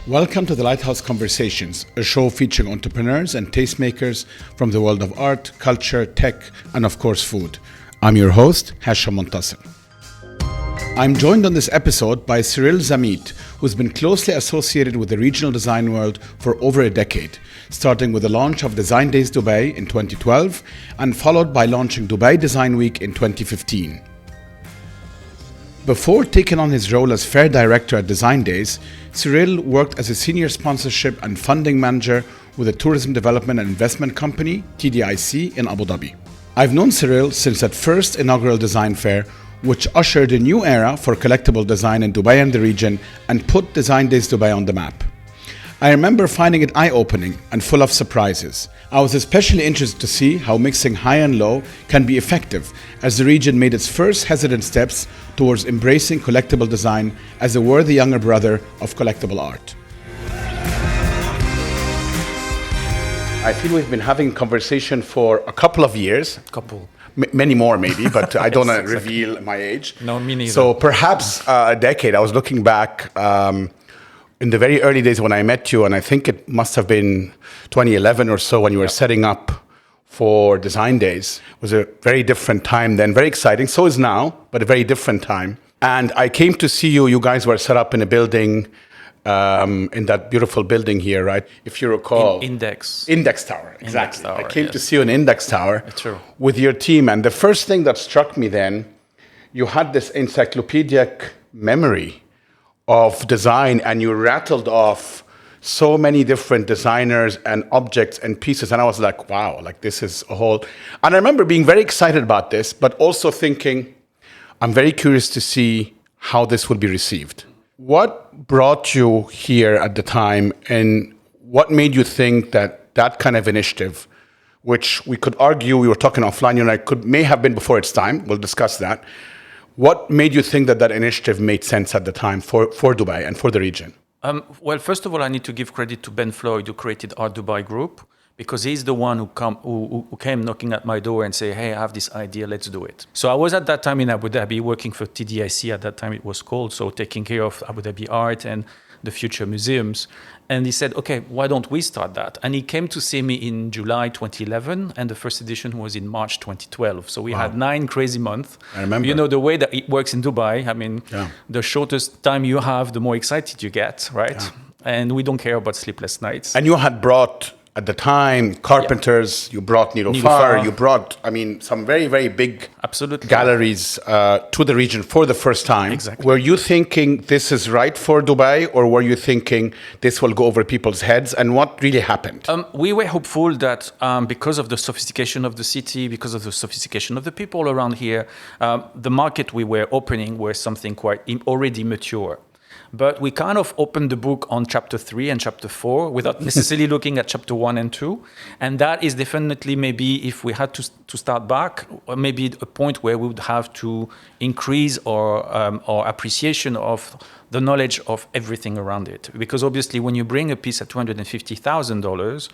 Welcome to the Lighthouse Conversations, a show featuring entrepreneurs and tastemakers from the world of art, culture, tech, and of course food. I'm your host, Hashem and Cyril. I'm joined on this episode by Cyril Zammit, who's been closely associated with the regional design world for over a decade, starting with the launch of Design Days Dubai in 2012 and followed by launching Dubai Design Week in 2015. Before taking on his role as fair director at Design Days, Cyril worked as a senior sponsorship and funding manager with a tourism development and investment company, TDIC, in Abu Dhabi. I've known Cyril since that first inaugural design fair, which ushered a new era for collectible design in Dubai and the region and put Design Days Dubai on the map. I remember finding it eye-opening and full of surprises. I was especially interested to see how mixing high and low can be effective as the region made its first hesitant steps towards embracing collectible design as a worthy younger brother of collectible art. I feel we've been having a conversation for a couple of years. Many more maybe, but I don't want to reveal my age. No, me neither. So perhaps a decade. I was looking back in the very early days when I met you, and I think it must have been 2011 or so when you were setting up for Design Days. It was a very different time then, very exciting. So is now, but a very different time. And I came to see you. You guys were set up in a building, in that beautiful building here, right? If you recall. Index Tower, exactly. Tower, I came yes. to see you in Index Tower True. with your team. And the first thing that struck me then, you had this encyclopedic memory of design, and you rattled off so many different designers and objects and pieces. And I was like, wow, like this is a whole... And I remember being very excited about this, but also thinking, I'm very curious to see how this would be received. What brought you here at the time, and what made you think that that kind of initiative, which we could argue, we were talking offline, you and I, may have been before its time, we'll discuss that. What made you think that that initiative made sense at the time for Dubai and for the region? Well, first of all, I need to give credit to Ben Floyd, who created Art Dubai Group, because he's the one who came knocking at my door and say, hey, I have this idea, let's do it. So I was at that time in Abu Dhabi working for TDIC, at that time it was called, so taking care of Abu Dhabi art and the future museums. And he said, okay, why don't we start that? And he came to see me in July 2011, and the first edition was in March 2012. So we had 9 crazy months. I remember. You know, the way that it works in Dubai, I mean, Yeah. the shortest time you have, the more excited you get, right? Yeah. And we don't care about sleepless nights. And you had brought, at the time, carpenters, you brought Nilufar, you brought, I mean, some very, very big Absolutely. galleries to the region for the first time. Exactly. Were you thinking this is right for Dubai, or were you thinking this will go over people's heads? And what really happened? We were hopeful that because of the sophistication of the city, because of the sophistication of the people around here, the market we were opening was something quite already mature. But we kind of opened the book on chapter 3 and chapter 4 without necessarily looking at chapter 1 and 2. And that is definitely maybe, if we had to start back, or maybe a point where we would have to increase our appreciation of the knowledge of everything around it. Because obviously when you bring a piece at $250,000,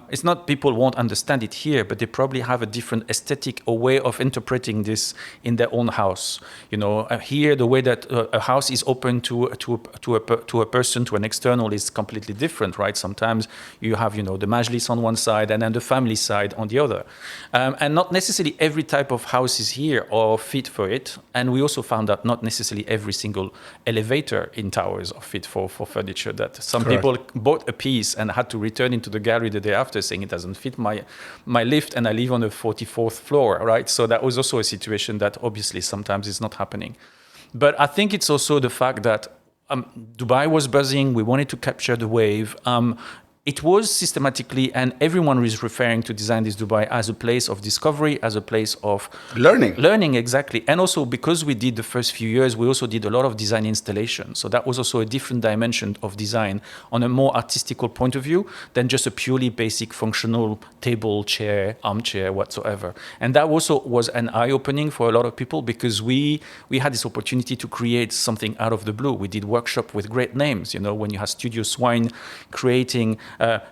it's not people won't understand it here, but they probably have a different aesthetic or way of interpreting this in their own house. You know, here the way that a house is open to a person, to an external, is completely different, right? Sometimes you have, you know, the majlis on one side and then the family side on the other. And not necessarily every type of house is here or fit for it. And we also found that not necessarily every single elevator in towers are fit for furniture, that some Correct. people bought a piece and had to return into the gallery the day after saying it doesn't fit my lift and I live on the 44th floor, right? So that was also a situation that obviously sometimes is not happening. But I think it's also the fact that Dubai was buzzing, we wanted to capture the wave. It was systematically, and everyone is referring to Design Days Dubai as a place of discovery, as a place of learning, exactly. And also because we did the first few years, we also did a lot of design installation. So that was also a different dimension of design on a more artistical point of view than just a purely basic functional table, chair, armchair, whatsoever. And that also was an eye-opening for a lot of people, because we had this opportunity to create something out of the blue. We did workshop with great names, you know, when you have Studio Swine creating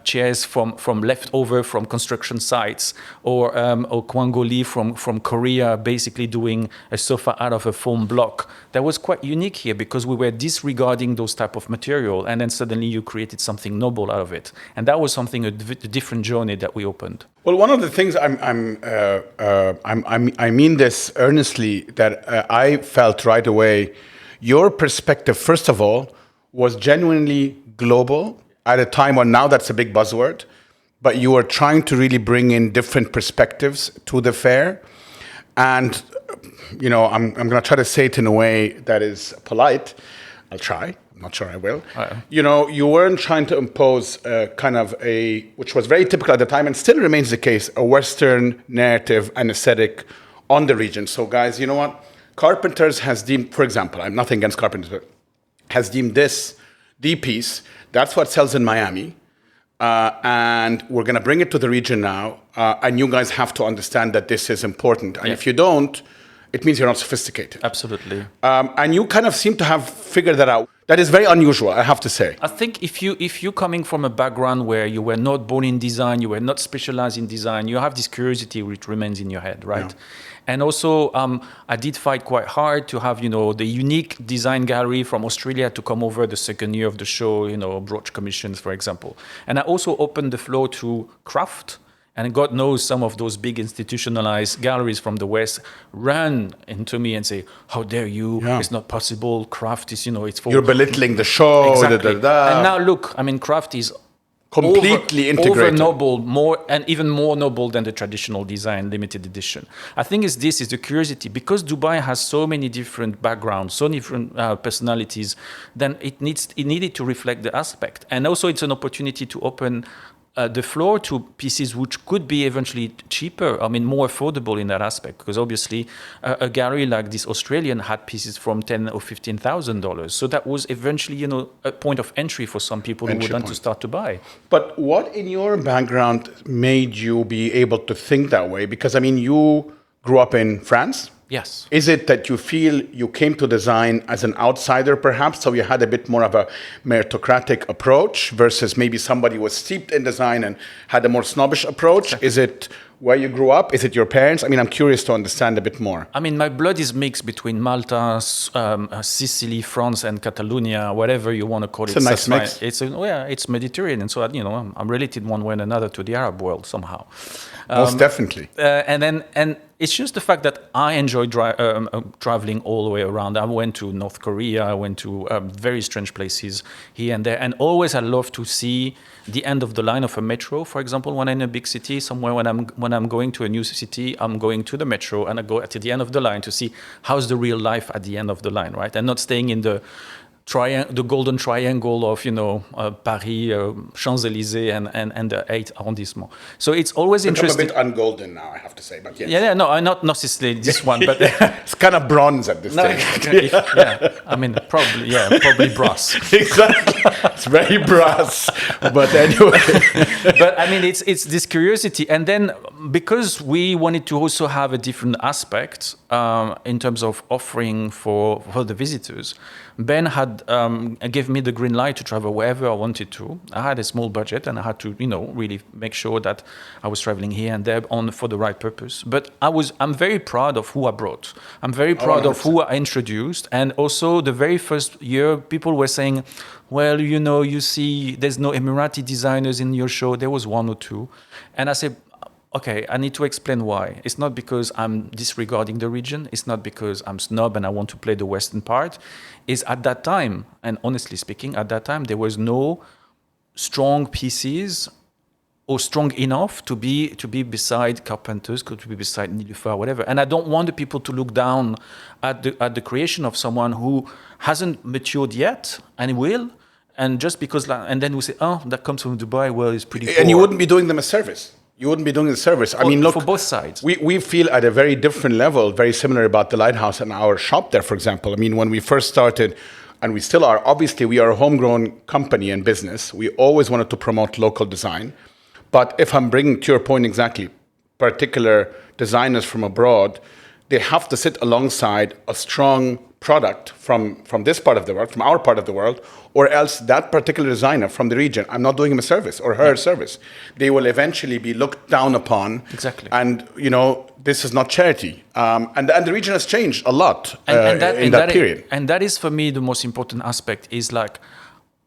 chairs from leftover from construction sites, or Kwangoli from Korea, basically doing a sofa out of a foam block. That was quite unique here because we were disregarding those type of material, and then suddenly you created something noble out of it. And that was something a different journey that we opened. Well, one of the things I mean this earnestly, that I felt right away, your perspective, first of all, was genuinely global at a time when now that's a big buzzword, but you were trying to really bring in different perspectives to the fair. And, you know, I'm going to try to say it in a way that is polite. I'll try. I'm not sure I will. You know, you weren't trying to impose kind of which was very typical at the time and still remains the case, a Western narrative and aesthetic on the region. So guys, you know what? Carpenters has deemed, for example, I'm nothing against carpenters, but has deemed this the piece. That's what sells in Miami. And we're going to bring it to the region now. And you guys have to understand that this is important. And if you don't, it means you're not sophisticated. Absolutely. And you kind of seem to have figured that out. That is very unusual, I have to say. I think if you're coming from a background where you were not born in design, you were not specialized in design, you have this curiosity which remains in your head, right? Yeah. And also, I did fight quite hard to have, you know, the unique design gallery from Australia to come over the second year of the show, you know, brooch commissions, for example. And I also opened the floor to craft. And God knows some of those big institutionalized galleries from the West run into me and say, how dare you? Yeah. It's not possible. Craft is, you know, it's for... You're belittling the show. Exactly. And now look, I mean, craft is completely integrated. Over noble, more and even more noble than the traditional design limited edition. I think this is the curiosity, because Dubai has so many different backgrounds, so different personalities. Then it needed to reflect the aspect, and also it's an opportunity to open the floor to pieces which could be eventually cheaper, I mean, more affordable in that aspect, because obviously a gallery like this Australian had pieces from $10,000 or $15,000. So that was eventually, you know, a point of entry for some people who would want to start to buy. But what in your background made you be able to think that way? Because, I mean, you grew up in France. Yes. Is it that you feel you came to design as an outsider, perhaps, so you had a bit more of a meritocratic approach versus maybe somebody who was steeped in design and had a more snobbish approach? Exactly. Is it where you grew up? Is it your parents? I mean, I'm curious to understand a bit more. I mean, my blood is mixed between Malta, Sicily, France, and Catalonia, whatever you want to call it. It's a nice mix. It's Mediterranean, so you know, I'm related one way or another to the Arab world somehow. Most definitely. And it's just the fact that I enjoy traveling all the way around. I went to North Korea. I went to very strange places here and there. And always I love to see the end of the line of a metro. For example, when I'm in a big city, somewhere when I'm going to a new city, I'm going to the metro and I go to the end of the line to see how's the real life at the end of the line, right? And not staying in the golden triangle of, you know, Paris, Champs-Élysées, and the 8th arrondissement. So it's always interesting. I'm a bit ungolden now, I have to say, but yes. Yeah, no, I'm not necessarily this one, but it's kind of bronze at this stage. I mean, probably brass. Exactly, it's very brass. But anyway, but I mean, it's this curiosity, and then because we wanted to also have a different aspect in terms of offering for the visitors. Ben had gave me the green light to travel wherever I wanted to. I had a small budget and I had to, you know, really make sure that I was traveling here and there for the right purpose. But I'm very proud of who I brought. I'm very proud of who I introduced. And also the very first year, people were saying, well, you know, you see, there's no Emirati designers in your show. There was one or two. And I said, okay, I need to explain why. It's not because I'm disregarding the region. It's not because I'm snob and I want to play the Western part. It's at that time, and honestly speaking, at that time, there was no strong pieces or strong enough to be beside carpenters, to be beside Nilüfer, whatever. And I don't want the people to look down at the creation of someone who hasn't matured yet and will. And just because, and then we say, oh, that comes from Dubai, well, it's pretty poor. And you wouldn't be doing them a service. You wouldn't be doing the service. I mean, look, for both sides. We feel at a very different level, very similar about the Lighthouse and our shop there, for example. I mean, when we first started, and we still are, obviously, we are a homegrown company and business. We always wanted to promote local design. But if I'm bringing to your point exactly, particular designers from abroad, they have to sit alongside a strong product from this part of the world, from our part of the world, or else that particular designer from the region, I'm not doing him a service or her a service. They will eventually be looked down upon. Exactly. And, this is not charity. And the region has changed a lot in that period. And that is, for me, the most important aspect is like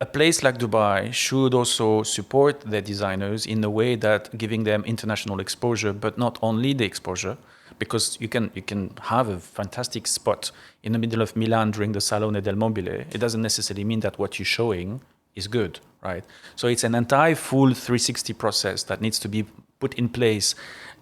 a place like Dubai should also support their designers in a way that giving them international exposure, but not only the exposure, because you can have a fantastic spot in the middle of Milan during the Salone del Mobile. It doesn't necessarily mean that what you're showing is good, right? So it's an entire full 360 process that needs to be put in place.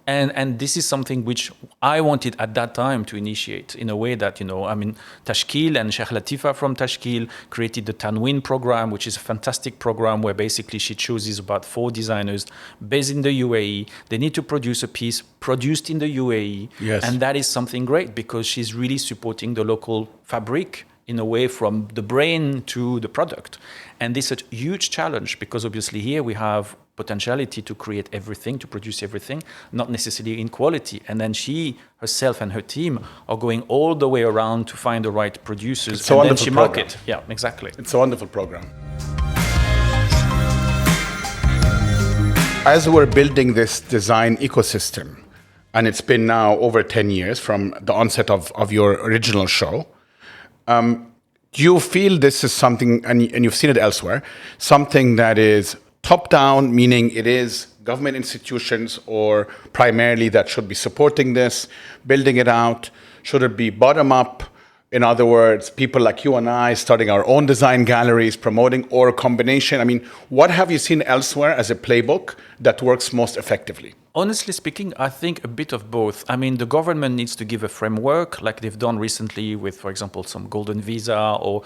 And this is something which I wanted at that time to initiate in a way that, Tashkil and Sheikh Latifa from Tashkil created the Tanween program, which is a fantastic program where basically she chooses about 4 designers based in the UAE. They need to produce a piece produced in the UAE. Yes. And that is something great because she's really supporting the local fabric in a way from the brain to the product. And this is a huge challenge because obviously here we have potentiality to create everything, to produce everything, not necessarily in quality. And then she herself and her team are going all the way around to find the right producers. It's a wonderful then she program. market. Yeah, exactly. It's a wonderful program. As we're building this design ecosystem, and it's been now over 10 years from the onset of your original show, do you feel this is something, and you've seen it elsewhere, something that is top-down, meaning it is government institutions or primarily that should be supporting this, building it out? Should it be bottom-up? In other words, people like you and I starting our own design galleries, promoting, or a combination? I mean, what have you seen elsewhere as a playbook that works most effectively? Honestly speaking, I think a bit of both. I mean, the government needs to give a framework like they've done recently with, for example, some golden visa or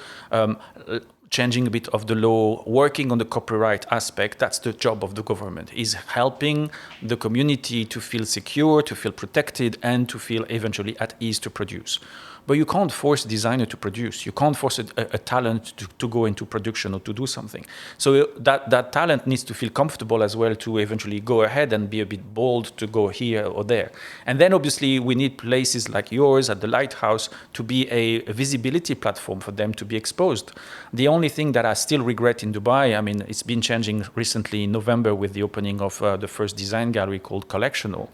changing a bit of the law, working on the copyright aspect. That's the job of the government, is helping the community to feel secure, to feel protected, and to feel eventually at ease to produce. But you can't force a designer to produce. You can't force a talent to go into production or to do something. So that talent needs to feel comfortable as well to eventually go ahead and be a bit bold to go here or there. And then obviously we need places like yours at the Lighthouse to be a visibility platform for them to be exposed. The only thing that I still regret in Dubai, I mean, it's been changing recently in November with the opening of the first design gallery called Collectible,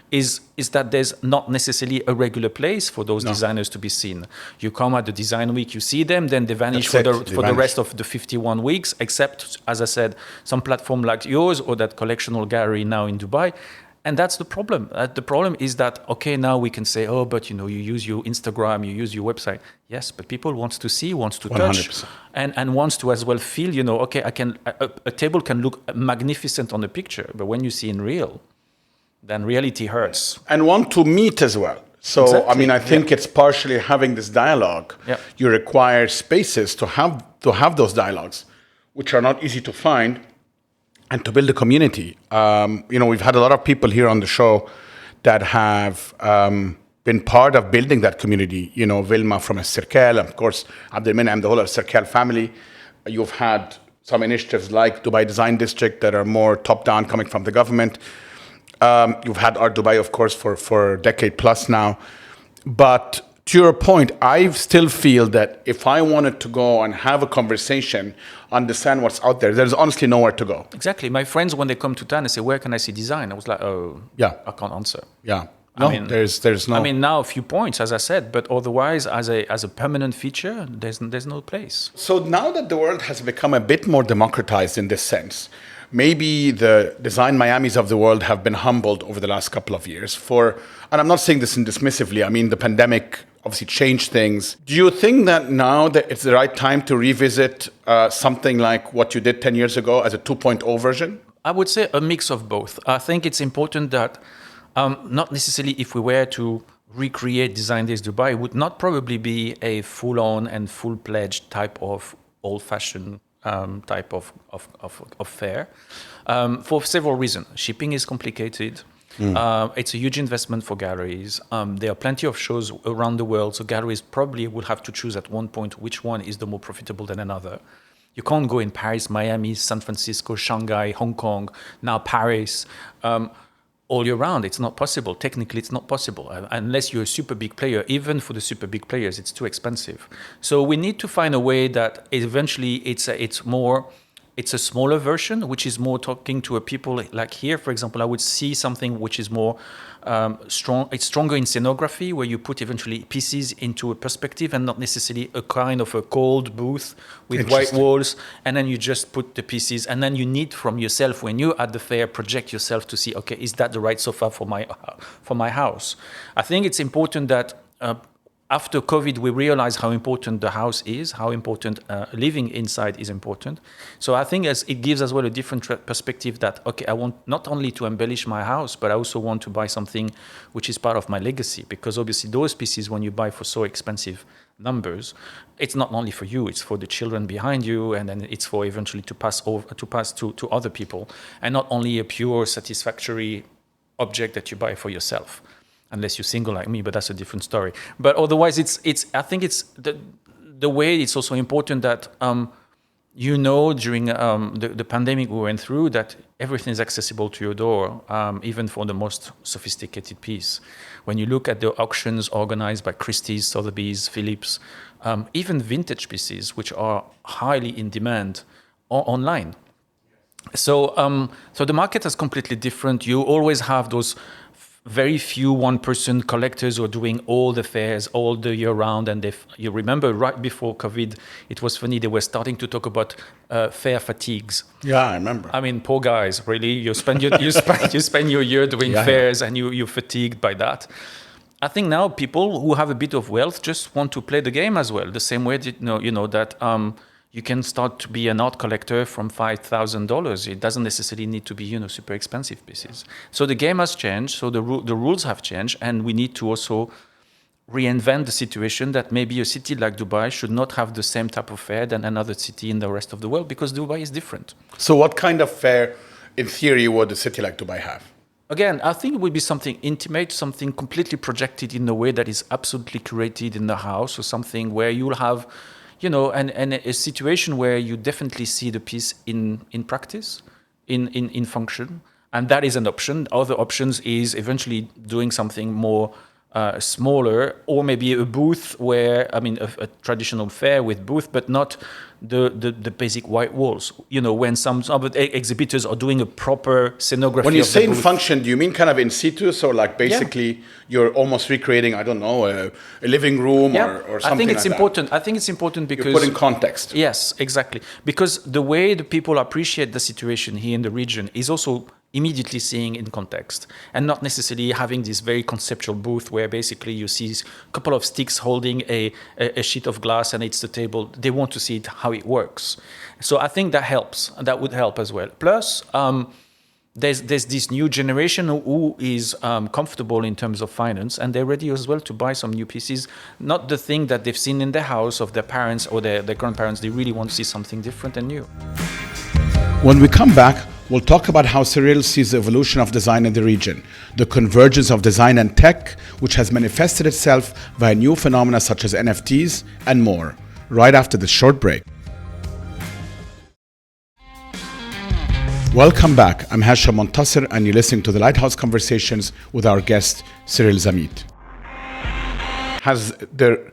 is that there's not necessarily a regular place for those designers to be seen. You come at the design week, you see them, then they vanish for the rest of the 51 weeks, except, as I said, some platform like yours or that collectional gallery now in Dubai. And that's the problem. The problem is that, okay, now we can say, oh, but you use your Instagram, you use your website. Yes, but people wants to see, wants to touch, 100%. and wants to as well feel, okay, a table can look magnificent on the picture, but when you see in real, then reality hurts. And want to meet as well. So, Exactly. I mean, I think it's partially having this dialogue. Yeah. You require spaces to have those dialogues, which are not easy to find, and to build a community. We've had a lot of people here on the show that have been part of building that community. Vilma from Cirkel, of course, Abdelmenem, the whole Cirkel family. You've had some initiatives like Dubai Design District that are more top-down, coming from the government. You've had Art Dubai, of course, for a decade plus now. But to your point, I still feel that if I wanted to go and have a conversation, understand what's out there, there's honestly nowhere to go. Exactly. My friends, when they come to town, they say, where can I see design? I was like, oh, Yeah. I can't answer. Yeah. No, there's no... I mean, now a few points, as I said, but otherwise, as a permanent feature, there's no place. So now that the world has become a bit more democratized in this sense, maybe the design Miamis of the world have been humbled over the last couple of years and I'm not saying this dismissively, I mean, the pandemic obviously changed things. Do you think that now that it's the right time to revisit something like what you did 10 years ago as a 2.0 version? I would say a mix of both. I think it's important that not necessarily if we were to recreate Design Days Dubai, it would not probably be a full-on and full-pledged type of old-fashioned type of fair for several reasons. Shipping is complicated. It's a huge investment for galleries. There are plenty of shows around the world, so galleries probably will have to choose at one point which one is the more profitable than another. You can't go in Paris, Miami, San Francisco, Shanghai, Hong Kong, now Paris. all year round. It's not possible. Technically, it's not possible unless you're a super big player. Even for the super big players, it's too expensive. So we need to find a way that eventually it's a smaller version, which is more talking to a people like here, for example. I would see something which is more strong. It's stronger in scenography, where you put eventually pieces into a perspective and not necessarily a kind of a cold booth with white walls, and then you just put the pieces, and then you need from yourself when you're at the fair project yourself to see, okay, is that the right sofa for my house? I think it's important that after COVID, we realize how important the house is, how important living inside is important. So I think it gives as well a different perspective that, okay, I want not only to embellish my house, but I also want to buy something which is part of my legacy. Because obviously those pieces, when you buy for so expensive numbers, it's not only for you, it's for the children behind you, and then it's for eventually to pass to other people, and not only a pure satisfactory object that you buy for yourself. Unless you're single like me, but that's a different story. But otherwise, I think it's the way it's also important that during the pandemic we went through, that everything is accessible to your door, even for the most sophisticated piece. When you look at the auctions organized by Christie's, Sotheby's, Phillips, even vintage pieces, which are highly in demand, are online. So the market is completely different. You always have those very few one-person collectors who are doing all the fairs all the year round. And you remember right before COVID, it was funny, they were starting to talk about fair fatigues. Yeah, I remember. I mean, poor guys, really. You spend your year doing fairs, and you're fatigued by that. I think now people who have a bit of wealth just want to play the game as well. The same way that, that you can start to be an art collector from $5,000. It doesn't necessarily need to be, super expensive pieces. So the game has changed. So the rules have changed, and we need to also reinvent the situation that maybe a city like Dubai should not have the same type of fair than another city in the rest of the world, because Dubai is different. So what kind of fair, in theory, would a city like Dubai have? Again, I think it would be something intimate, something completely projected in a way that is absolutely curated in the house, or something where you'll have and a situation where you definitely see the piece in practice, in function, and that is an option. Other options is eventually doing something more smaller, or maybe a booth where, a traditional fair with booth, but not the basic white walls. When some of the exhibitors are doing a proper scenography. When you say in function, do you mean kind of in situ? So like basically you're almost recreating, I don't know, a living room or something. I think it's like important. That. I think it's important because you put in context. Yes, exactly. Because the way the people appreciate the situation here in the region is also immediately seeing in context, and not necessarily having this very conceptual booth where basically you see a couple of sticks holding a sheet of glass and it's the table. They want to see how it works. So I think that helps. That would help as well. Plus, there's this new generation who is comfortable in terms of finance, and they're ready as well to buy some new pieces. Not the thing that they've seen in their house of their parents or their grandparents. They really want to see something different and new. When we come back, we'll talk about how Cyril sees the evolution of design in the region, the convergence of design and tech, which has manifested itself via new phenomena such as NFTs and more, right after this short break. Welcome back. I'm Hashem and Cyril, and you're listening to the Lighthouse Conversations with our guest, Cyril Zammit. Has the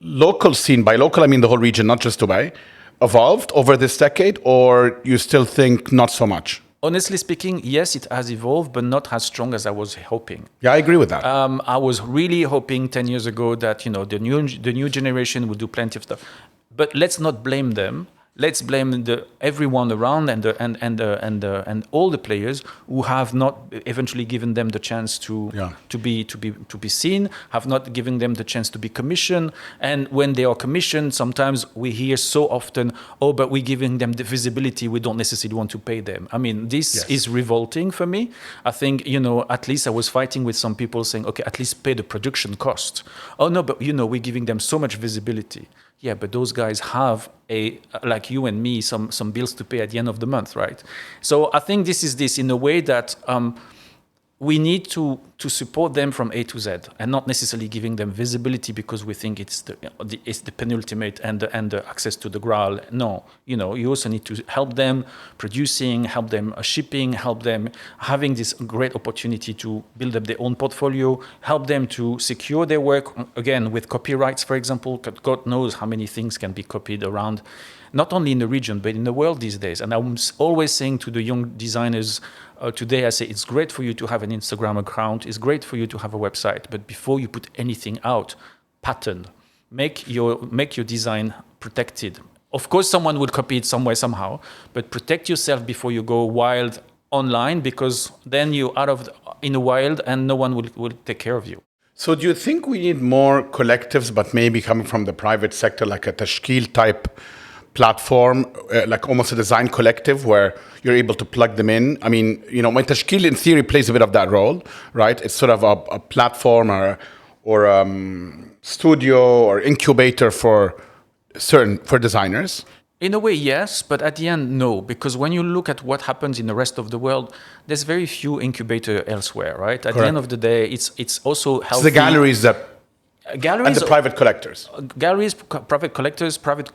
local scene, by local I mean the whole region, not just Dubai, evolved over this decade, or you still think not so much? Honestly speaking, yes, it has evolved, but not as strong as I was hoping. Yeah, I agree with that. I was really hoping 10 years ago that the new generation would do plenty of stuff, but let's not blame them. Let's blame everyone around and all the players who have not eventually given them the chance to be seen, have not given them the chance to be commissioned. And when they are commissioned, sometimes we hear so often, "Oh, but we're giving them the visibility. We don't necessarily want to pay them." I mean, this is revolting for me. I think at least I was fighting with some people saying, "Okay, at least pay the production cost." Oh no, but we're giving them so much visibility. Yeah, but those guys have like you and me, some bills to pay at the end of the month, right? So I think this is in a way that we need to support them from A to Z, and not necessarily giving them visibility because we think it's the penultimate and the access to the Graal. No, you also need to help them producing, help them shipping, help them having this great opportunity to build up their own portfolio, help them to secure their work, again, with copyrights, for example. God knows how many things can be copied around, not only in the region, but in the world these days. And I'm always saying to the young designers, today I say, it's great for you to have an Instagram account, it's great for you to have a website, but before you put anything out, patent. Make your design protected. Of course, someone will copy it somewhere, somehow, but protect yourself before you go wild online, because then you're in the wild and no one will take care of you. So do you think we need more collectives, but maybe coming from the private sector, like a Tashkil type platform, like almost a design collective where you're able to plug them in? I mean, my Tashkil in theory plays a bit of that role, right? It's sort of a platform or studio or incubator for designers. In a way, yes, but at the end, no, because when you look at what happens in the rest of the world, there's very few incubator elsewhere, right? At the end of the day, it's also healthy. It's the galleries and the private collectors. Galleries, private collectors, private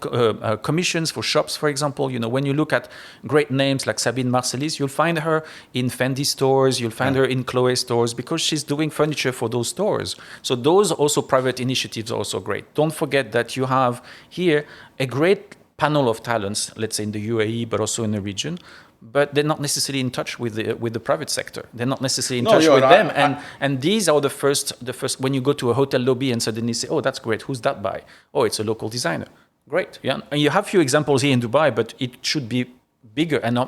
commissions for shops, for example. When you look at great names like Sabine Marcelis, you'll find her in Fendi stores, you'll find her in Chloé stores, because she's doing furniture for those stores. So those also private initiatives are also great. Don't forget that you have here a great panel of talents, let's say in the UAE, but also in the region, but they're not necessarily in touch with the private sector. They're not necessarily in touch with them. And these are the first, when you go to a hotel lobby and suddenly say, oh, that's great, who's that by? Oh, it's a local designer. Great. Yeah. And you have a few examples here in Dubai, but it should be bigger, and not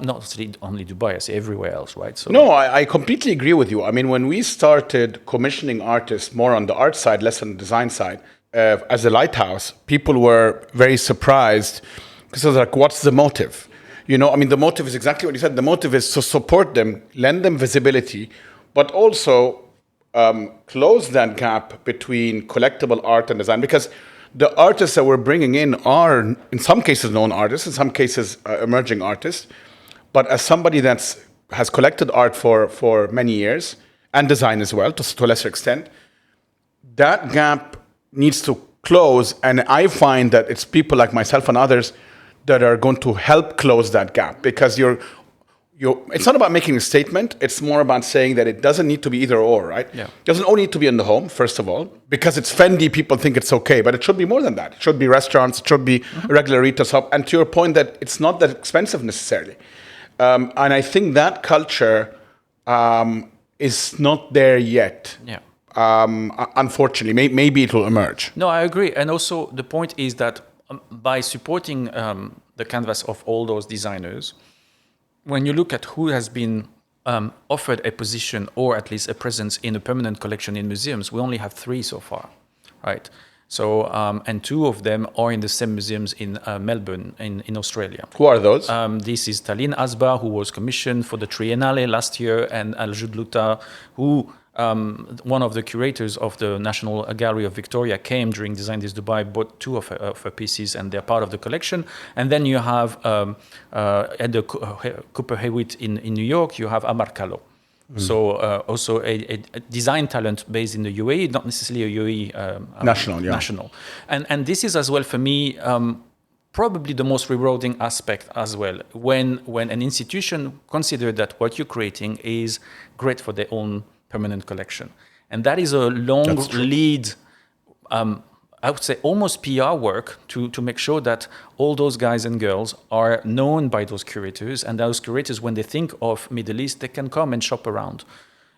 only Dubai, I say everywhere else, right? So no, I completely agree with you. I mean, when we started commissioning artists more on the art side, less on the design side, as a lighthouse, people were very surprised because I was like, what's the motive? The motive is exactly what you said. The motive is to support them, lend them visibility, but also close that gap between collectible art and design, because the artists that we're bringing in are, in some cases, known artists, in some cases, emerging artists. But as somebody that has collected art for many years, and design as well, to a lesser extent, that gap needs to close. And I find that it's people like myself and others that are going to help close that gap, because it's not about making a statement. It's more about saying that it doesn't need to be either or, right? Yeah. It doesn't only need to be in the home, first of all, because it's Fendi, people think it's okay, but it should be more than that. It should be restaurants, it should be a regular retail shop. And to your point that it's not that expensive necessarily. And I think that culture is not there yet. Yeah. Unfortunately, maybe it will emerge. No, I agree. And also the point is that by supporting the canvas of all those designers, when you look at who has been offered a position or at least a presence in a permanent collection in museums, we only have 3 so far, right? So, and 2 of them are in the same museums in Melbourne, in Australia. Who are those? This is Talin Asba, who was commissioned for the Triennale last year, and Al-Jud Luta, who one of the curators of the National Gallery of Victoria came during Design This Dubai, bought 2 of her pieces, and they're part of the collection. And then you have at the Cooper Hewitt in New York, you have Amar Kalo. So also a design talent based in the UAE, not necessarily a UAE national. And this is as well for me probably the most rewarding aspect as well, when an institution considers that what you're creating is great for their own permanent collection. And that is a long lead, I would say almost PR work to make sure that all those guys and girls are known by those curators, and those curators, when they think of Middle East, they can come and shop around.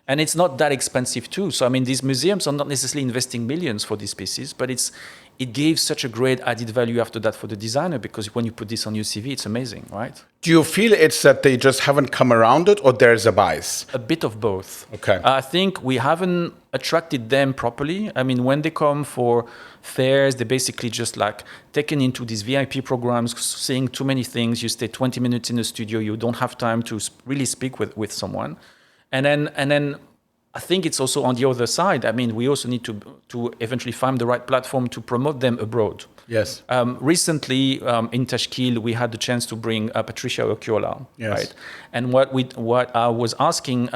And it's not that expensive too. So I mean, these museums are not necessarily investing millions for these pieces, but it gave such a great added value after that for the designer, because when you put this on your CV, it's amazing, right? Do you feel it's that they just haven't come around it, or there's a bias? A bit of both. Okay. I think we haven't attracted them properly. I mean, when they come for fairs, they're basically just like taken into these VIP programs, seeing too many things. You stay 20 minutes in the studio, you don't have time to really speak with someone. And then I think it's also on the other side. I mean, we also need to eventually find the right platform to promote them abroad. Yes. Recently, in Tashkil, we had the chance to bring Patricia Occhiola. Yes. Right? And what I was asking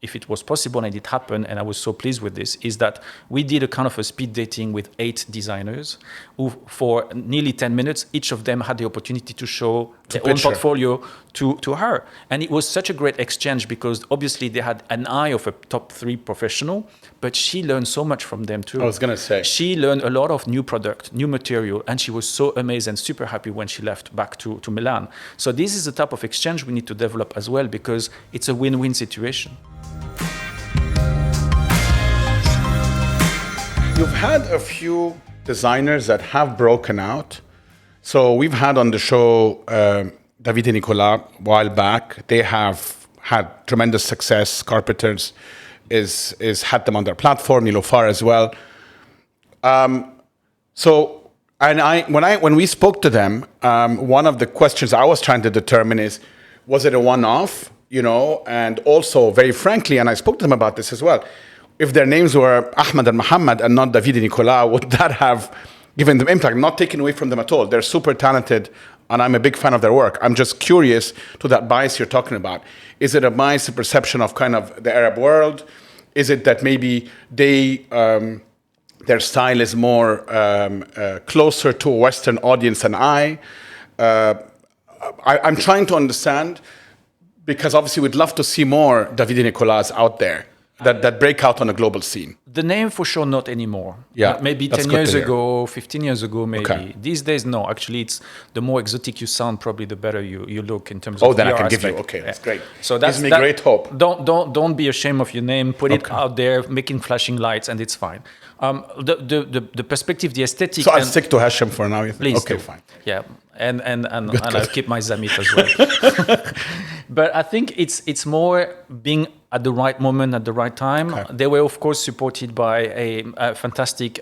if it was possible, and it happened, and I was so pleased with this, is that we did a kind of a speed dating with 8 designers who, for nearly 10 minutes, each of them had the opportunity to show their own portfolio to her. And it was such a great exchange because obviously they had an eye of a top 3 professional, but she learned so much from them too. I was going to say. She learned a lot of new product, new material, and she was so amazed and super happy when she left back to Milan. So this is the type of exchange we need to develop as well because it's a win-win situation. You've had a few designers that have broken out. So we've had on the show David and Nicolas a while back. They have had tremendous success. Carpenters is had them on their platform. Nilofar as well. When we spoke to them, one of the questions I was trying to determine is, was it a one-off? And also very frankly, and I spoke to them about this as well. If their names were Ahmed and Mohammed and not David and Nicolas, would that have given them impact? Not taken away from them at all. They're super talented, and I'm a big fan of their work. I'm just curious to that bias you're talking about. Is it a bias, a perception of kind of the Arab world? Is it that maybe their style is more closer to a Western audience than I'm trying to understand, because obviously we'd love to see more David and Nicolas out there that break out on a global scene. The name for sure not anymore. Yeah, maybe 10 years ago, 15 years ago, maybe. Okay. These days, no. Actually, it's the more exotic you sound, probably the better you look in terms of then PR I can aspect. give you. Okay, that's great. So that gives me great hope. Don't be ashamed of your name. Put it out there, making flashing lights, and it's fine. The perspective, the aesthetic. So I'll stick to Hashem for now. Please. Okay, do. Fine. Yeah, and I'll keep my Zammit as well. But I think it's more being at the right moment at the right time. Okay. They were of course supported by a fantastic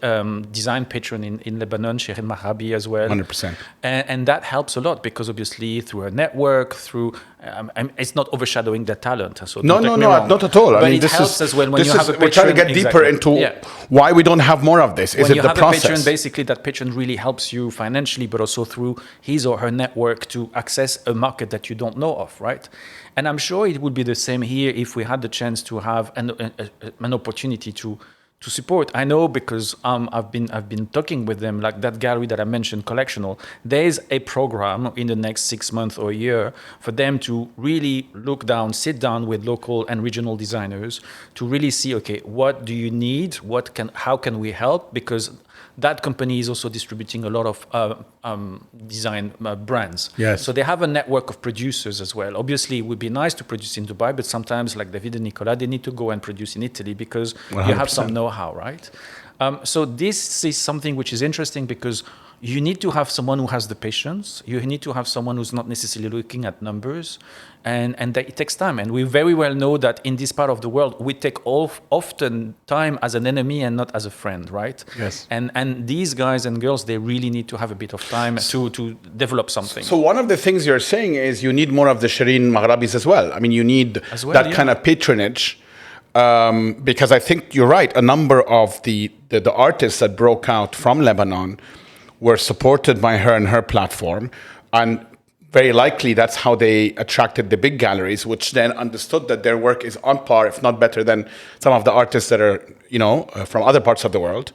design patron in Lebanon, Shirin Mahabi as well. 100%. And that helps a lot because obviously through her network, through it's not overshadowing their talent. So no, not at all. But it helps as well when you have a patron. We're trying to get deeper into why we don't have more of this. Is it the process? When you have a patron, basically that patron really helps you financially, but also through his or her network to access a market that you don't know of, right? And I'm sure it would be the same here if we had the chance to have an opportunity to support. I know because I've been talking with them, like that gallery that I mentioned, Collectional. There is a program in the next 6 months or a year for them to really sit down with local and regional designers to really see, okay, what do you need? How can we help? Because that company is also distributing a lot of design brands. Yes. So they have a network of producers as well. Obviously, it would be nice to produce in Dubai, but sometimes, like David and Nicolas, they need to go and produce in Italy because 100%. You have some know-how, right? So this is something which is interesting because you need to have someone who has the patience. You need to have someone who's not necessarily looking at numbers. And that it takes time. And we very well know that in this part of the world, we take often time as an enemy and not as a friend, right? Yes. And these guys and girls, they really need to have a bit of time to develop something. So one of the things you're saying is you need more of the Shireen Maghrabis as well. I mean, you need kind of patronage. Because I think you're right. A number of the artists that broke out from Lebanon were supported by her and her platform. And very likely that's how they attracted the big galleries, which then understood that their work is on par, if not better, than some of the artists that are, from other parts of the world.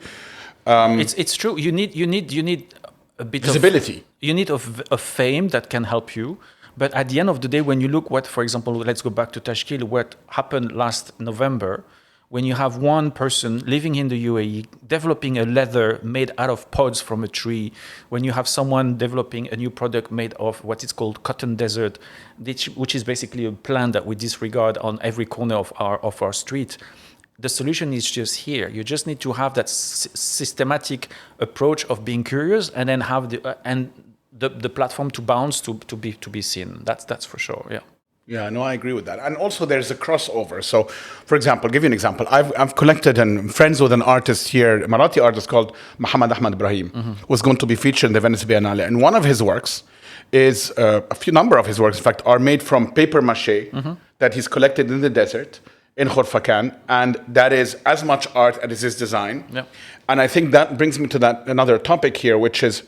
It's true. You need a bit visibility. You need a fame that can help you. But at the end of the day, when you look for example, let's go back to Tashkil, what happened last November, when you have one person living in the UAE, developing a leather made out of pods from a tree, when you have someone developing a new product made of what is called cotton desert, which is basically a plant that we disregard on every corner of our street, the solution is just here. You just need to have that systematic approach of being curious and then have the platform to bounce to be seen. That's for sure. Yeah. Yeah, no, I agree with that. And also there's a crossover. So, for example, I'll give you an example. I've collected and friends with an artist here, a Marathi artist called Muhammad Ahmad Ibrahim, who's going to be featured in the Venice Biennale. And one of his works is, number of his works, in fact, are made from paper mache that he's collected in the desert in Khorfakan. And that is as much art as his design. Yeah. And I think that brings me to another topic here, which is,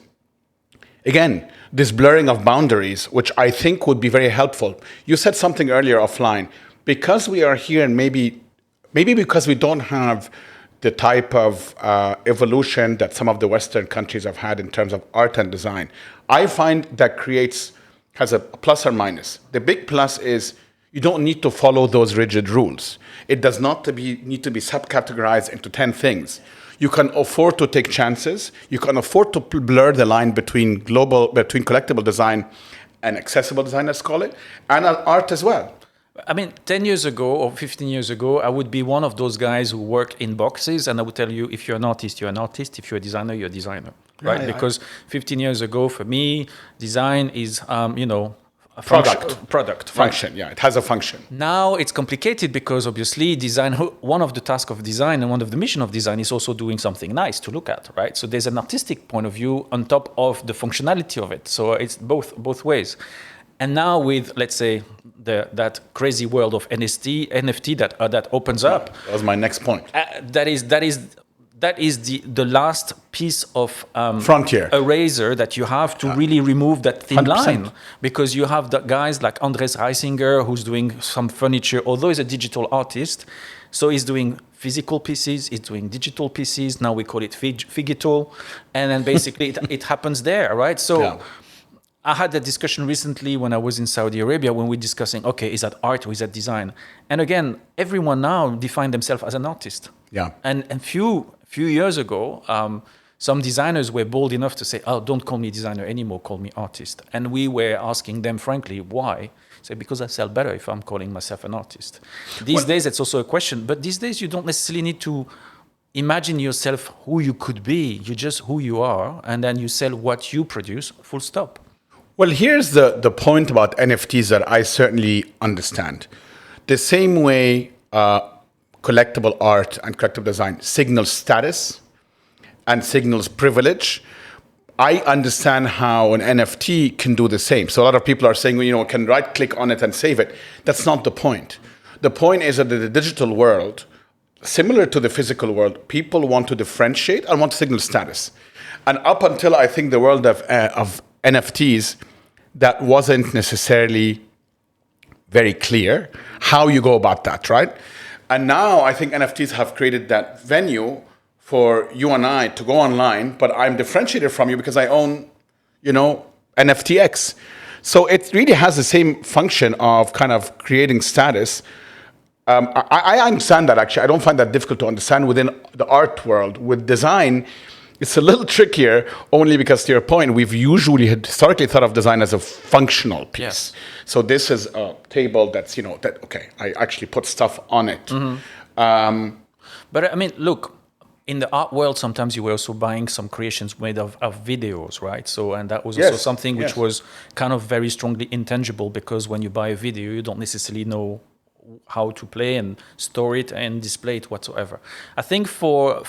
again, this blurring of boundaries, which I think would be very helpful. You said something earlier offline. because we are here, and maybe because we don't have the type of evolution that some of the Western countries have had in terms of art and design, I find that has a plus or minus. The big plus is you don't need to follow those rigid rules. It does not need to be subcategorized into 10 things. You can afford to take chances. You can afford to blur the line between collectible design and accessible design, let's call it, and art as well. I mean, 10 years ago or 15 years ago, I would be one of those guys who work in boxes, and I would tell you, if you're an artist, you're an artist. If you're a designer, you're a designer, right? Because 15 years ago, for me, design is, a product. Function, yeah, it has a function. Now it's complicated because obviously design, one of the tasks of design and one of the mission of design is also doing something nice to look at, right? So there's an artistic point of view on top of the functionality of it. So it's both ways. And now with, let's say, that crazy world of NFT that opens up. That was my next point. That is the last piece of frontier eraser that you have to really remove that thin 100%. line, because you have the guys like Andres Reisinger who's doing some furniture, although he's a digital artist, so he's doing physical pieces, he's doing digital pieces. Now we call it Figital, and then basically it happens there, right? So. Yeah. I had that discussion recently when I was in Saudi Arabia when we're discussing, okay, is that art or is that design? And again, everyone now define themselves as an artist. Yeah. And few years ago, some designers were bold enough to say, oh, don't call me designer anymore, call me artist. And we were asking them, frankly, why? Say, because I sell better if I'm calling myself an artist. These days, it's also a question. But these days, you don't necessarily need to imagine yourself who you could be. You're just who you are. And then you sell what you produce, full stop. Well, here's the point about NFTs that I certainly understand. The same way collectible art and collectible design signals status and signals privilege, I understand how an NFT can do the same. So a lot of people are saying, well, can right-click on it and save it. That's not the point. The point is that in the digital world, similar to the physical world, people want to differentiate and want to signal status. And up until, I think, the world of NFTs, that wasn't necessarily very clear how you go about that, right? And now I think NFTs have created that venue for you and I to go online, but I'm differentiated from you because I own, NFTX. So it really has the same function of kind of creating status. I understand that, actually. I don't find that difficult to understand within the art world. With design, it's a little trickier, only because, to your point, we've historically thought of design as a functional piece. Yes. So this is a table that's, I actually put stuff on it. Mm-hmm. But I mean, look, in the art world, sometimes you were also buying some creations made of videos, right? So, and that was also something which was kind of very strongly intangible, because when you buy a video, you don't necessarily know how to play and store it and display it whatsoever. I think for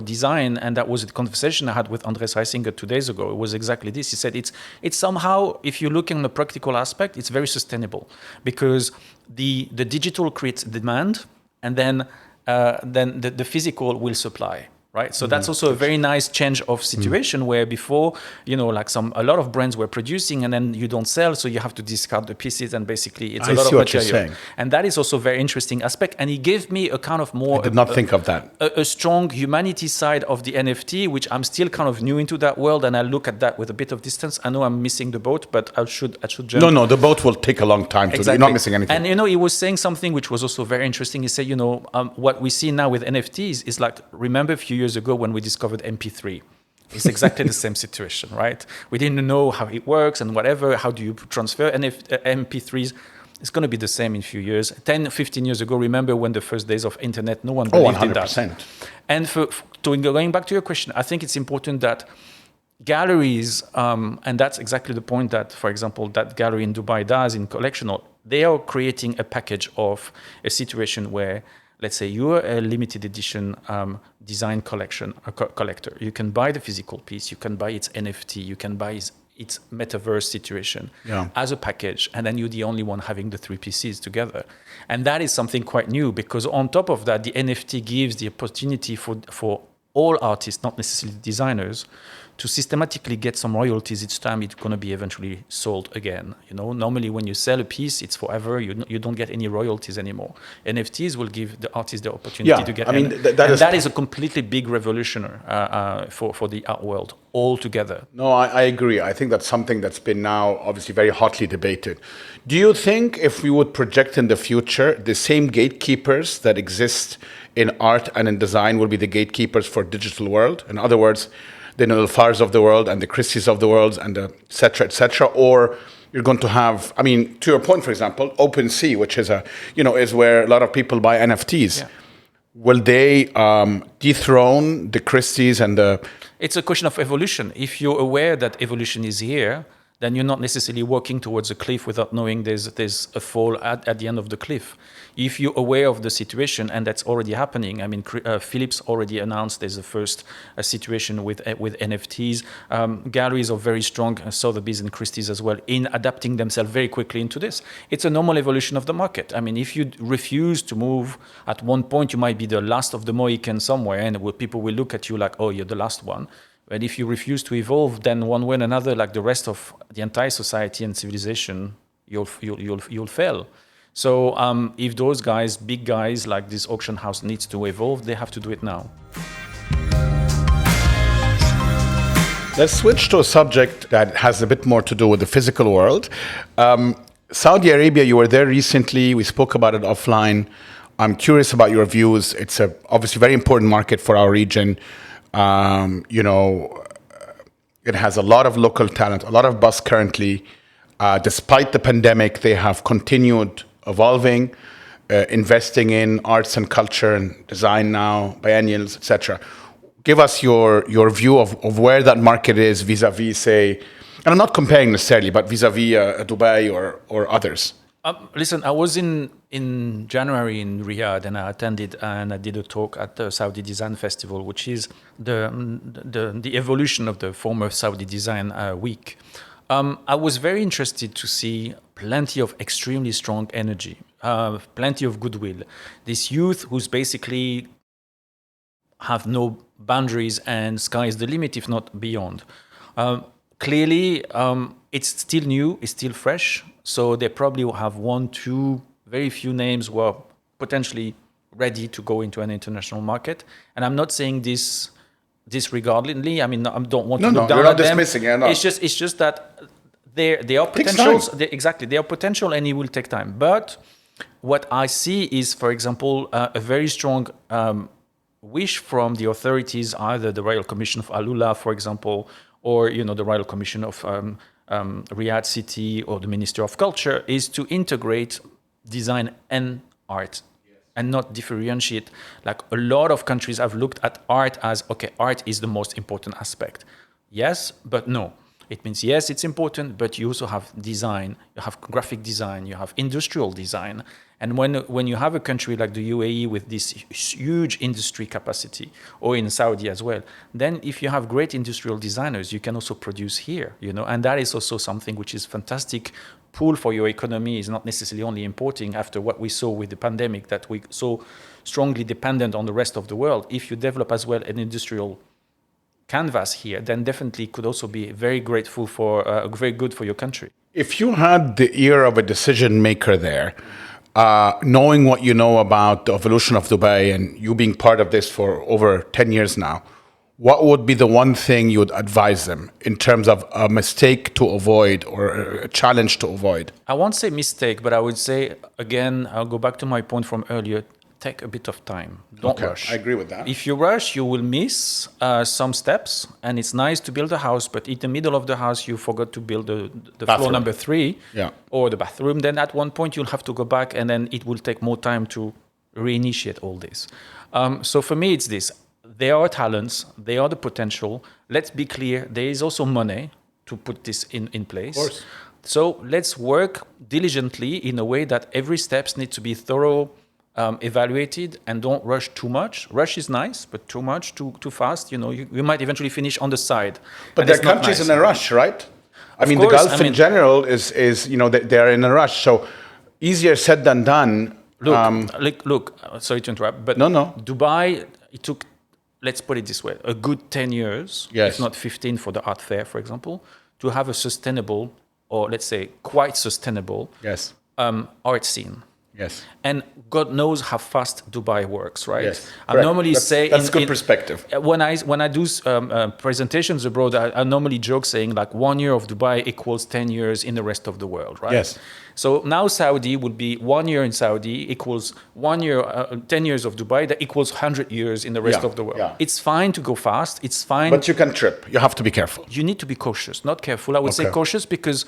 design, and that was a conversation I had with Andres Reisinger 2 days ago, it was exactly this. He said it's somehow, if you look in the practical aspect, it's very sustainable, because the digital creates demand, and then the physical will supply. Right, so that's also a very nice change of situation where before, like a lot of brands were producing and then you don't sell, so you have to discard the pieces, and basically it's a lot of material. And that is also a very interesting aspect. And he gave me a kind of more. I did not think of that. A strong humanity side of the NFT, which I'm still kind of new into that world, and I look at that with a bit of distance. I know I'm missing the boat, but I should jump. No, the boat will take a long time. Exactly. You're not missing anything. And he was saying something which was also very interesting. He said, what we see now with NFTs is like, remember a few years ago when we discovered MP3. It's exactly the same situation, right? We didn't know how it works and whatever. How do you transfer MP3s? It's going to be the same in a few years. 10, 15 years ago, remember when the first days of internet, no one believed in that. And going back to your question, I think it's important that galleries, and that's exactly the point that, for example, that gallery in Dubai does in Collectional, they are creating a package of a situation where, let's say you're a limited edition design collector. You can buy the physical piece, you can buy its NFT, you can buy its metaverse situation as a package, and then you're the only one having the three pieces together. And that is something quite new, because on top of that, the NFT gives the opportunity for all artists, not necessarily designers, to systematically get some royalties each time it's going to be eventually sold again. Normally when you sell a piece, it's forever. You don't get any royalties anymore. NFTs will give the artist the opportunity to get. That is a completely big revolution for the art world altogether. No, I agree. I think that's something that's been now obviously very hotly debated. Do you think if we would project in the future, the same gatekeepers that exist in art and in design will be the gatekeepers for digital world? In other words, the Nilfars of the world and the Christies of the world and the et cetera, or you're going to have, to your point, for example, OpenSea, which is is where a lot of people buy NFTs. Yeah. Will they dethrone the Christies and the... It's a question of evolution. If you're aware that evolution is here, then you're not necessarily walking towards a cliff without knowing there's a fall at the end of the cliff. If you're aware of the situation, and that's already happening, Philips already announced there's a first situation with NFTs. Galleries are very strong, Sotheby's and Christie's as well, in adapting themselves very quickly into this. It's a normal evolution of the market. If you refuse to move, at one point you might be the last of the Mohican somewhere, and people will look at you like, oh, you're the last one. But if you refuse to evolve, then one way or another, like the rest of the entire society and civilization, you'll fail. So if those guys, big guys like this auction house needs to evolve, they have to do it now. Let's switch to a subject that has a bit more to do with the physical world. Saudi Arabia, you were there recently. We spoke about it offline. I'm curious about your views. It's a obviously very important market for our region. It has a lot of local talent, a lot of buzz currently. Despite the pandemic, they have continued evolving, investing in arts and culture and design now, biennials, etc. Give us your view of where that market is vis-a-vis, say, and I'm not comparing necessarily, but vis-a-vis Dubai or others. Listen, I was in January in Riyadh, and I attended and I did a talk at the Saudi Design Festival, which is the evolution of the former Saudi Design Week. I was very interested to see plenty of extremely strong energy, plenty of goodwill. This youth who's basically have no boundaries and sky is the limit, if not beyond. Clearly, it's still new, it's still fresh. So they probably will have one, two, very few names who are potentially ready to go into an international market. And I'm not saying this disregardingly. I don't want to look down at them. Dismissing, yeah, no. It's just that they are potentials. They are potential, and it will take time. But what I see is, for example, a very strong wish from the authorities, either the Royal Commission of Alula, for example, or the Royal Commission of Riyadh City or the Ministry of Culture, is to integrate design and art and not differentiate. Like a lot of countries have looked at art as, okay, art is the most important aspect. Yes, but no. It means, yes, it's important, but you also have design, you have graphic design, you have industrial design. And when you have a country like the UAE with this huge industry capacity, or in Saudi as well, then if you have great industrial designers, you can also produce here, and that is also something which is fantastic pool for your economy. Is not necessarily only importing after what we saw with the pandemic, that we so strongly dependent on the rest of the world. If you develop as well an industrial canvas here, then definitely could also be very grateful for, very good for your country. If you had the ear of a decision maker there, knowing what you know about the evolution of Dubai and you being part of this for over 10 years now, what would be the one thing you would advise them in terms of a mistake to avoid or a challenge to avoid? I won't say mistake, but I would say, again, I'll go back to my point from earlier, take a bit of time. Don't rush. I agree with that. If you rush, you will miss some steps, and it's nice to build a house, but in the middle of the house, you forgot to build the floor number 3 or the bathroom. Then at one point, you'll have to go back, and then it will take more time to reinitiate all this. So for me, it's this. There are talents. There are the potential. Let's be clear. There is also money to put this in place. Of course. So let's work diligently in a way that every steps need to be thorough, evaluated, and don't rush too much. Rush is nice, but too much, too fast, you might eventually finish on the side. But there are countries in a rush, right? The Gulf in general is they are in a rush. So easier said than done. Look, sorry to interrupt, but no. Dubai, it took let's put it this way, a good 10 years, Yes. if not 15 for the art fair, for example, to have a sustainable, or let's say quite sustainable, Yes. art scene. Yes. And God knows how fast Dubai works, right? Yes. I Correct. normally say that's good perspective. when I do presentations abroad, I normally joke saying like 1 year of Dubai equals 10 years in the rest of the world, right? Yes. So now Saudi would be 1 year in Saudi equals 1 year, 10 years of Dubai that equals 100 years in the rest Yeah, of the world. yeah. It's fine to go fast. It's fine. But you can trip. You have to be careful. You need to be cautious, not careful. I would say Okay. cautious because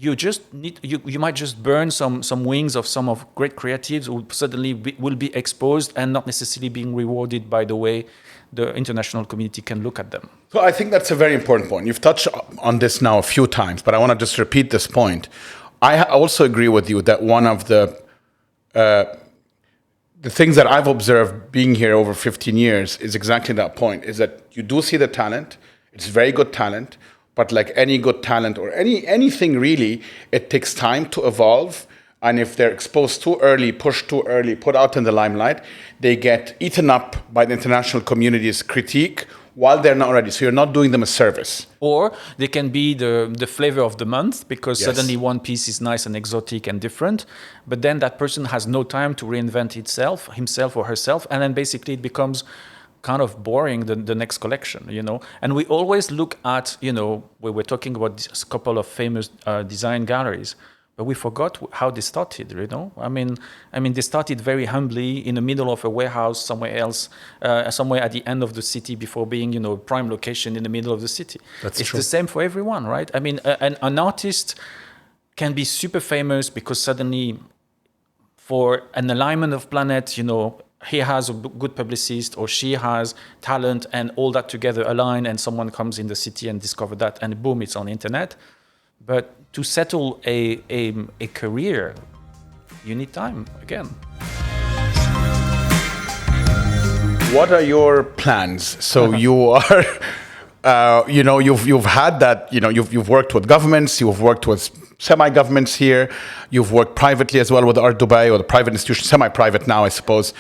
you just need you might just burn some wings of some of great creatives who suddenly will be exposed and not necessarily being rewarded by the way the international community can look at them. So I think that's a very important point. You've touched on this now a few times, but I want to just repeat this point. I also agree with you that one of the things that I've observed being here over 15 years is exactly that point, is that you do see the talent. It's very good talent. But like any good talent or anything really, it takes time to evolve. And if they're exposed too early, pushed too early, put out in the limelight, they get eaten up by the international community's critique while they're not ready. So you're not doing them a service. Or they can be the flavor of the month because Yes. suddenly one piece is nice and exotic and different. But then that person has no time to reinvent himself or herself. And then basically it becomes kind of boring the next collection, you know. And we always look at, you know, we were talking about this couple of famous design galleries, but we forgot how they started, you know. I mean, they started very humbly in the middle of a warehouse somewhere else, somewhere at the end of the city before being, you know, prime location in the middle of the city. That's it's true. the same for everyone, right? I mean, an artist can be super famous because suddenly for an alignment of planets, you know, he has a good publicist or she has talent and all that together align and someone comes in the city and discover that and boom, it's on the internet. But to settle a career, you need time again. What are your plans? So you are, you know, you've had that, you know, you've worked with governments, you've worked with semi-governments here, you've worked privately as well with Art Dubai or the private institution, semi-private now, I suppose.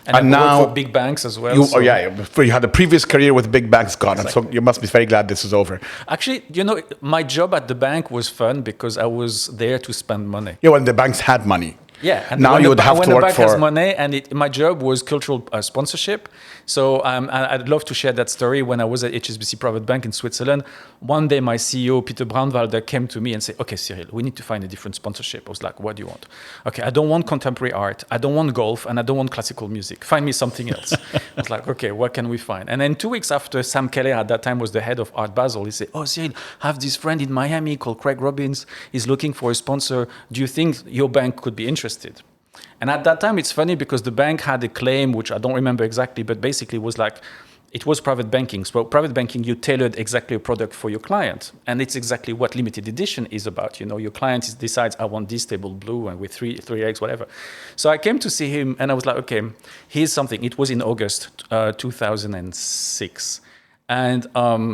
And now for big banks as well. You had a previous career with big banks gone, exactly. And so you must be very glad this is over. Actually, you know, my job at the bank was fun because I was there to spend money. Yeah, when the banks had money. Yeah, and now you would have to work when the bank for has money, and my job was cultural sponsorship. So I'd love to share that story. When I was at HSBC Private Bank in Switzerland, one day my CEO Peter Braunwalder came to me and said, "Okay, Cyril, we need to find a different sponsorship." I was like, "What do you want?" "Okay, I don't want contemporary art, I don't want golf, and I don't want classical music. Find me something else." I was like, "Okay, what can we find?" And then 2 weeks after, Sam Keller at that time was the head of Art Basel. He said, "Oh, Cyril, I have this friend in Miami called Craig Robbins. He's looking for a sponsor. Do you think your bank could be interested?" And at that time, it's funny because the bank had a claim, which I don't remember exactly, but basically was like, it was private banking. So private banking, you tailored exactly a product for your client. And it's exactly what limited edition is about. You know, your client decides, I want this table blue and with three eggs, whatever. So I came to see him and I was like, okay, here's something. It was in August 2006. And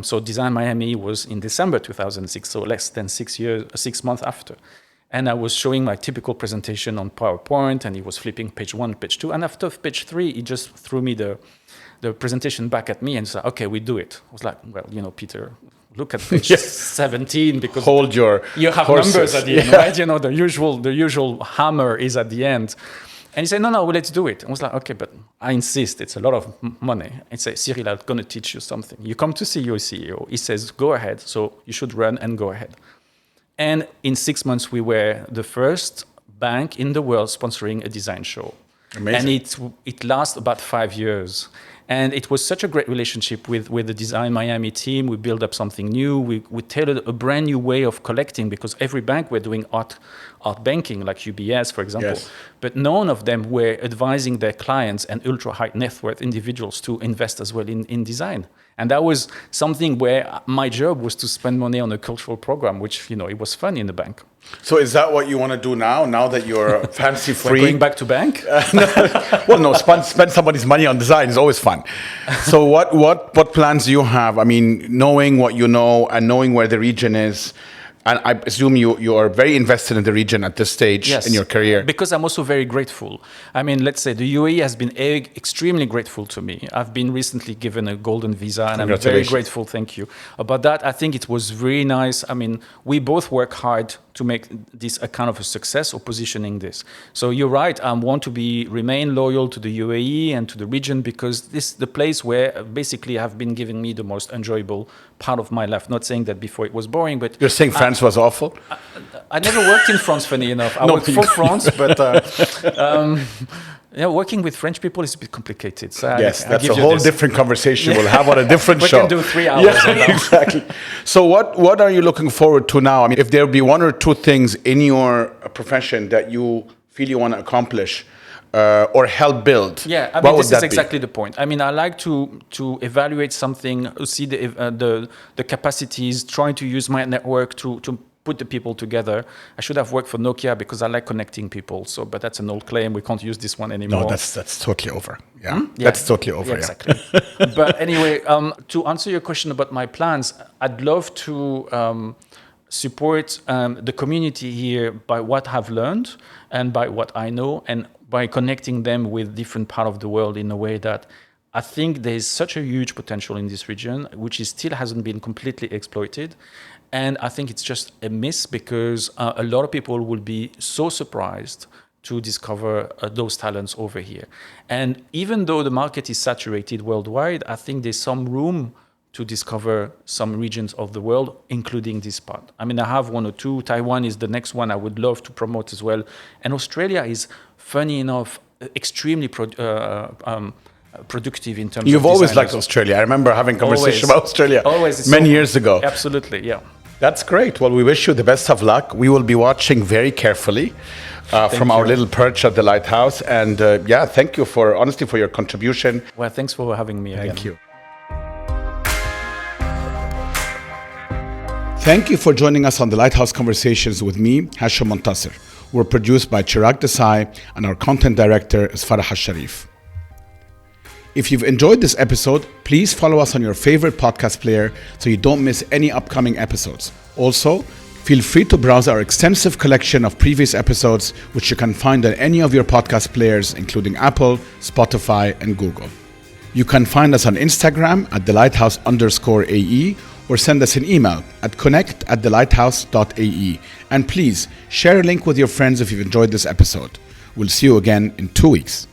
so Design Miami was in December 2006, so less than 6 months after. And I was showing my typical presentation on PowerPoint, and he was flipping page 1, page 2. And after page 3, he just threw me the presentation back at me and said, "Okay, we do it." I was like, "Well, you know, Peter, look at page 17 because you have horses. Numbers at the end, right? You know, the usual hammer is at the end." And he said, no, well, let's do it. I was like, "Okay, but I insist. It's a lot of money." He said, "Cyril, I'm going to teach you something. You come to see your CEO. He says, go ahead. So you should run and go ahead." And in 6 months, we were the first bank in the world sponsoring a design show. Amazing. And it lasted about 5 years. And it was such a great relationship with the Design Miami team. We built up something new. We tailored a brand new way of collecting because every bank were doing art banking, like UBS, for example. Yes. But none of them were advising their clients and ultra-high net worth individuals to invest as well in design. And that was something where my job was to spend money on a cultural program, which, you know, it was fun in the bank. So is that what you want to do now that you're fancy free? Going back to bank? Well, no, spend somebody's money on design is always fun. So what plans do you have? I mean, knowing what you know and knowing where the region is, And I assume you are very invested in the region at this stage in your career. Because I'm also very grateful. I mean, let's say the UAE has been extremely grateful to me. I've been recently given a golden visa, and I'm very grateful. Thank you. About that, I think it was really nice. I mean, we both work hard to make this a kind of a success or positioning this. So you're right. I want to remain loyal to the UAE and to the region because this is the place where basically have been giving me the most enjoyable part of my life. Not saying that before it was boring, but you're saying France was awful. I never worked in France, funny enough. I worked for France, but working with French people is a bit complicated. So yes, that's a whole different conversation we'll have on a different show. We can do 3 hours on that. Exactly. So what are you looking forward to now? I mean, if there would be 1 or 2 things in your profession that you feel you want to accomplish or help build, yeah, I mean, this is exactly the point. I mean, I like to evaluate something, see the capacities, trying to use my network to put the people together. I should have worked for Nokia because I like connecting people. So, but that's an old claim. We can't use this one anymore. No, that's totally over. Yeah, that's totally over. Yeah, exactly. But anyway, to answer your question about my plans, I'd love to support the community here by what I've learned and by what I know, and by connecting them with different parts of the world in a way that I think there's such a huge potential in this region, which still hasn't been completely exploited. And I think it's just a miss because a lot of people will be so surprised to discover those talents over here. And even though the market is saturated worldwide, I think there's some room to discover some regions of the world, including this part. I mean, I have 1 or 2. Taiwan is the next one I would love to promote as well. And Australia is, funny enough, extremely productive in terms of You've always designers. liked Australia. I remember having a conversation about Australia many years ago. Absolutely, yeah. That's great. Well, we wish you the best of luck. We will be watching very carefully from our little perch at the lighthouse. And thank you for your contribution. Well, thanks for having me again. Thank you. Thank you for joining us on the Lighthouse Conversations with me, Hashem and Cyril. We're produced by Chirag Desai, and our content director is Farah Sharif. If you've enjoyed this episode, please follow us on your favorite podcast player so you don't miss any upcoming episodes. Also, feel free to browse our extensive collection of previous episodes, which you can find on any of your podcast players, including Apple, Spotify, and Google. You can find us on Instagram at thelighthouse_AE or send us an email at connect@thelighthouse.ae. And please share a link with your friends if you've enjoyed this episode. We'll see you again in 2 weeks.